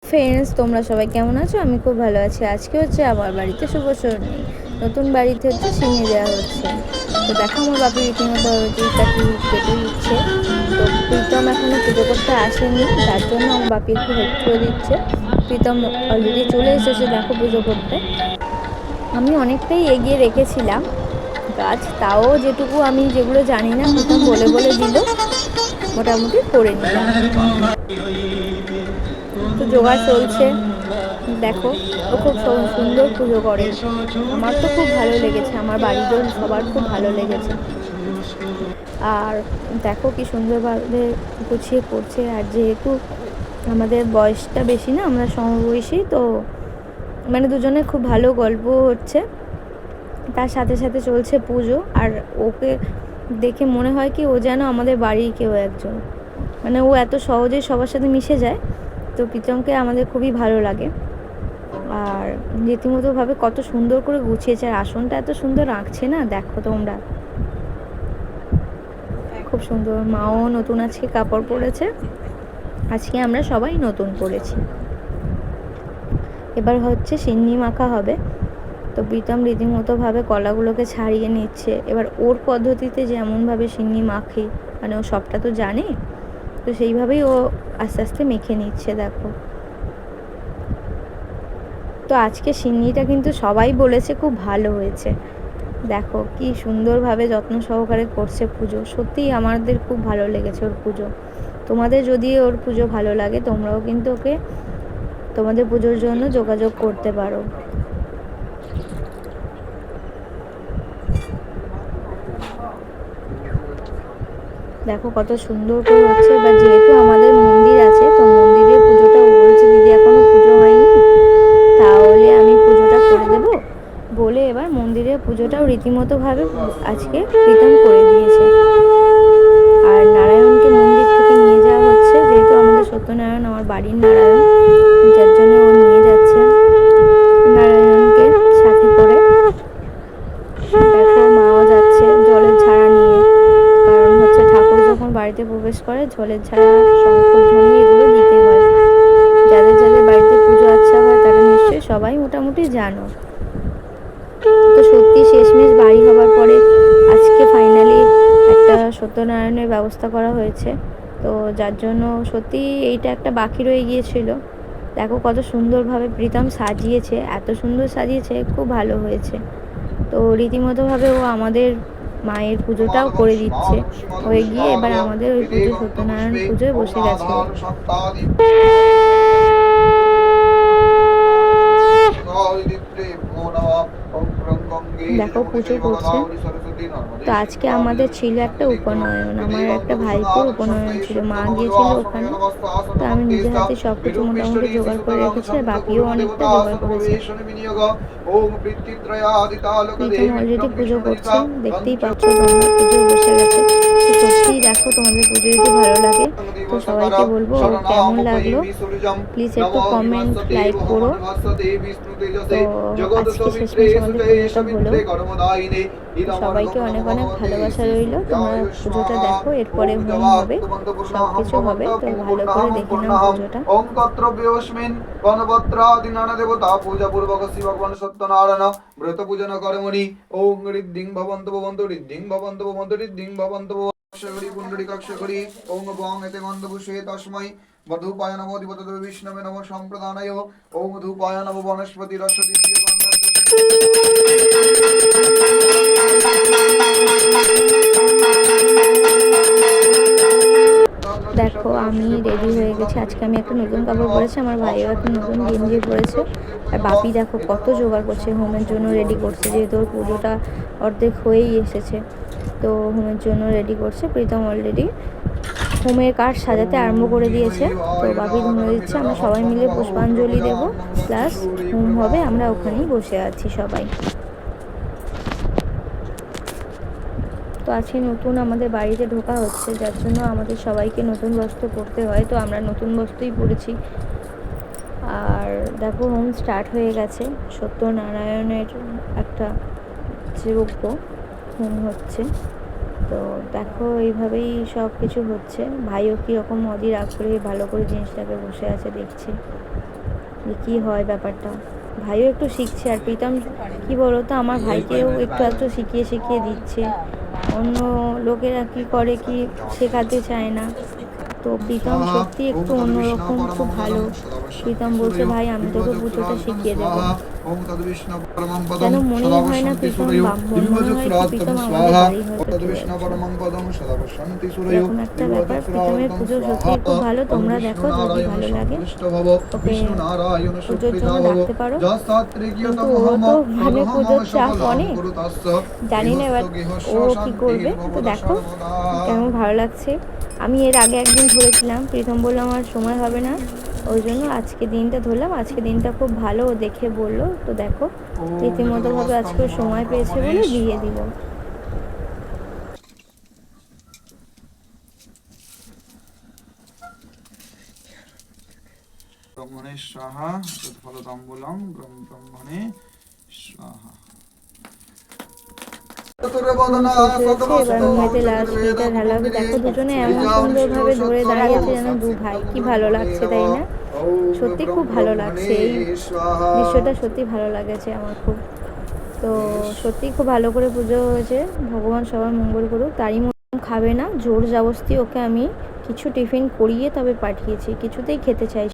Friends, তোমরা সবাই কেমন আছো? আমি খুব ভালো আছি। আজকে হচ্ছে আমার বাড়িতে শুভ নেই, নতুন বাড়িতে হচ্ছে সিন্নি দেওয়া হচ্ছে। তো দেখো আমার বাপি রীতিমতো কেটে কেটে দিচ্ছে। তো প্রীতম এখনো পুজো করতে আসেনি, যার জন্য আমার বাপি একটু হেল্প করে দিচ্ছে। প্রীতম অলরেডি চলে এসেছে দেখো পুজো করতে। আমি অনেকটাই এগিয়ে রেখেছিলাম গাছ, তাও যেগুলো জানি না প্রীতম বলে বলে দিল, মোটামুটি করে নিলাম। তো জোগাড় চলছে। দেখো, ও খুব সুন্দর পুজো করে। আমার তো খুব ভালো লেগেছে, আমার বাড়িরও সবার খুব ভালো লেগেছে। আর দেখো কি সুন্দরভাবে গুছিয়ে করছে। আর যেহেতু আমাদের বয়সটা বেশি না, আমরা সমবয়সী, তো মানে দুজনে খুব ভালো গল্প হচ্ছে, তার সাথে সাথে চলছে পুজো। আর ওকে দেখে মনে হয় কি ও যেন আমাদের বাড়ির কেউ একজন, মানে ও এত সহজেই সবার সাথে মিশে যায়। তো প্রীতমকে আমাদের খুবই ভালো লাগে। আর রীতিমতোভাবে কত সুন্দর করে গুছিয়েছে, আর আসনটা এত সুন্দর রাখছে না, দেখো তোমরা, খুব সুন্দর। মাও নতুন আজকে কাপড় পরেছে, আজকে আমরা সবাই নতুন পরেছি। এবার হচ্ছে সিন্নি মাখা হবে। তো প্রীতম রীতিমতোভাবে কলাগুলোকে ছাড়িয়ে নিচ্ছে। এবার ওর পদ্ধতিতে যেমনভাবে সিন্নি মাখে, মানে ও সবটা তো জানে, তো সেইভাবেই ও আস্তে আস্তে মেখে নিচ্ছে দেখো। তো আজকে সিন্নিটা কিন্তু সবাই বলেছে খুব ভালো হয়েছে। দেখো কি সুন্দরভাবে যত্ন সহকারে করছে পুজো, সত্যিই আমাদের খুব ভালো লেগেছে ওর পুজো। তোমাদের যদি ওর পুজো ভালো লাগে, তোমরাও কিন্তু ওকে তোমাদের পুজোর জন্য যোগাযোগ করতে পারো। দেখো কত সুন্দর করে হচ্ছে। এবার যেহেতু আমাদের মন্দির আছে, তো মন্দিরের পুজোটা ও বলছে দিদি এখনো পুজো হয়নি, তাহলে আমি পুজোটা করে দেব বলে এবার মন্দিরের পুজোটাও রীতিমতোভাবে আজকে প্রীতম করে দিয়েছে। আর নারায়ণকে মন্দির থেকে নিয়ে যাওয়া হচ্ছে, যেহেতু আমাদের সত্যনারায়ণ আমার বাড়ির নারায়ণ, যার জন্য ও নিয়ে যাচ্ছে নারায়ণকে সাথে করে। দেখো মাও যাচ্ছে জলের ঝাড়া নিয়ে, কারণ হচ্ছে ঠাকুর যখন বাড়িতে প্রবেশ করে জলের ঝাড়া, শঙ্খধ্বনি এগুলো দিতে হয়। যাদের যাদের বাড়িতে পুজো আচ্ছা হয় তারা নিশ্চয়ই সবাই মোটামুটি জানো। তো সত্যি শেষমেশ বাড়ি হবার পরে আজকে ফাইনালি একটা সত্যনারায়ণের ব্যবস্থা করা হয়েছে। তো যার জন্য সত্যি এইটা একটা বাকি রয়ে গিয়েছিল। দেখো কত সুন্দরভাবে প্রীতম সাজিয়েছে, এত সুন্দর সাজিয়েছে, খুব ভালো হয়েছে। তো রীতিমতোভাবে ও আমাদের মায়ের পুজোটাও করে দিচ্ছে, হয়ে গিয়ে এবার আমাদের ওই পুজো সত্যনারায়ণ পুজোয় বসে গেছে। দেখো পুজো করছে। তো আজকে আমাদের ছিল একটা উপনয়ন, আমার একটা ভাইপোর উপনয়ন ছিল, মা গিয়েছিল ওখানে। তো আমি নিজের হাতে সব কিছু মোটামুটি জোগাড় করে রেখেছি, আর বাপিও অনেকটা জোগাড় করেছে। প্রীতম অলরেডি পুজো করছে, দেখতেই পাচ্ছ তোমরা, পুজো বসে গেছে। তো সত্যিই দেখো তোমাদের পুজো যদি ভালো লাগে, তো সবাইকে বলবো কেমন লাগলো প্লিজ একটু কমেন্ট লাইক করো। তো আজকে শেষমেশ আমাদের পুজোটা হলো। সবাইকে অনেক অনেক ভালোবাসা রইল। তোমরা পুজোটা দেখো, এরপরে হোম হবে, সব কিছু হবে, তো ভালো করে দেখে নাও পুজোটা। ওম কত্রব্যস্মিন গণপত্রাদিনানা দেবতা পূজা পূর্বক শ্রী ভগবান সত্যনারায়ণ ব্রত পূজন করমণি ওম ঋদ্ধিং ভবন্ত ভবন্ত ঋদ্ধিং ভবন্ত ভবন্ত ঋদ্ধিং ভবন্ত করি পুণ্ডরিকাক্ষ করি ওম বং এতে গন্ধভূষে তস্मै মধুপায় নমো দিবতত বিষ্ণবে নমঃ সম্প্রদানায় ওম ধূপায় নমো বনস্পতি রসতি দেখো আমি রেডি হয়ে গেছি, আজকে আমি একটা নতুন কাপড় পরেছি, আমার ভাইও একটা নতুন গেঞ্জি পরেছে। আর বাপি দেখো কত জোগাড় করছে, হোমের জন্য রেডি করছে, যেহেতু ওর পুজোটা অর্ধেক হয়েই এসেছে, তো হোমের জন্য রেডি করছে। প্রীতম অলরেডি হোমের কাঠ সাজাতে আরম্ভ করে দিয়েছে। তো বাপি ধুয়ে দিচ্ছে, আমরা সবাই মিলে পুষ্পাঞ্জলি দেব, প্লাস হোম হবে, আমরা ওখানেই বসে আছি সবাই। তো আজকে নতুন আমাদের বাড়িতে ঢোকা হচ্ছে, যার জন্য আমাদের সবাইকে নতুন বস্ত্র পরতে হয়, তো আমরা নতুন বস্ত্রই পরেছি। আর দেখো হোম স্টার্ট হয়ে গেছে, সত্যনারায়ণের একটা যোগ্য হোম হচ্ছে। তো দেখো এইভাবেই সব কিছু হচ্ছে। ভাইও কীরকম অধীর আগ্রহে ভালো করে জিনিসটাকে বসে আছে দেখছে। যে কী হয় ব্যাপারটা। ভাইও একটু শিখছে, আর প্রীতম কী বলো তো, আমার ভাইকেও একটু একটু শিখিয়ে শিখিয়ে দিচ্ছে। অন্য লোকেরা কি করে কি শেখাতে চায় না, তো প্রীতম स्वाहा সত্যি ओम একটু तद्विष्णु অন্যরকম, খুব परमं ভালো। पदं सदा প্রীতম पश्यन्ति বলছে सूरयो ভাই আমি তোকে পুজোটা बिल्वचक्षुरार्चितं শিখিয়ে দেবো। स्वाहा ओम तद्विष्णु परमं যেন पदं মনেই सदा হয় না पश्यन्ति প্রীতম सूरयो ব্রাহ্মণ, মনে হয় কি बिल्वचक्षुरार्चितं প্রীতম আমাদের स्वाहा বাড়ি ओम হয়তো কেউ तद्विष्णु একজন। परमं पदं सदा पश्यन्ति सूरयो এরকম একটা ব্যাপার। প্রীতমের बिल्वचक्षुरार्चितं পুজো সত্যি स्वाहा খুব ভালো, ओम তোমরা দেখো যদি विष्णुनारायण ভালো লাগে सन्तुष्ट भव ওকে विष्णुनारायण পুজোর सुप्रीता জন্য भव ডাকতে পারো। কিন্তু ও যস্তাত্রিকিয়তমহম তো মানে তদহমম পুজোর চাপ সকলাম অনেক, কুরু তস্য জানি না গৃহস্থ এবার গৃহস্য ও কি করবে। তো শান্তির্ভবত দেখো সর্বদা। কেমন ভালো লাগছে। আমি এর আগে একদিন ধরেছিলাম, প্রীতম বললো আমার সময় হবে না, ওই জন্য আজকে দিনটা ধরলাম। আজকে দিনটা খুব ভালো, ও দেখে বললো। তো দেখো ওম রীতিমতো ভাবে জগদস্তং আজকে পরম সময় পেয়েছে ব্রহ্মণে বলে দিয়ে স্বাহা। দিল। ব্রহ্মণে স্বাহা তৎফলতাম্বূলং ব্রহ্মণে স্বাহা। শেষ হয়েছে, এবার মেয়েতে লাস্ট ঘিটা ঢালা হবে। দেখো দুজনে এমন সুন্দরভাবে ধরে দাঁড়িয়েছে যেন দু ভাই। কি ভালো লাগছে তাই না? সত্যি খুব ভালো লাগছে, এই দৃশ্যটা সত্যি ভালো লাগেছে আমার খুব। তো সত্যি খুব ভালো করে পুজো হয়েছে, ভগবান সবার মঙ্গল করুক। তারই মতন খাবে না, জোর জবরদস্তি ওকে আমি কিছু টিফিন করিয়ে তবে পাঠিয়েছি, কিছুতেই খেতে চাই।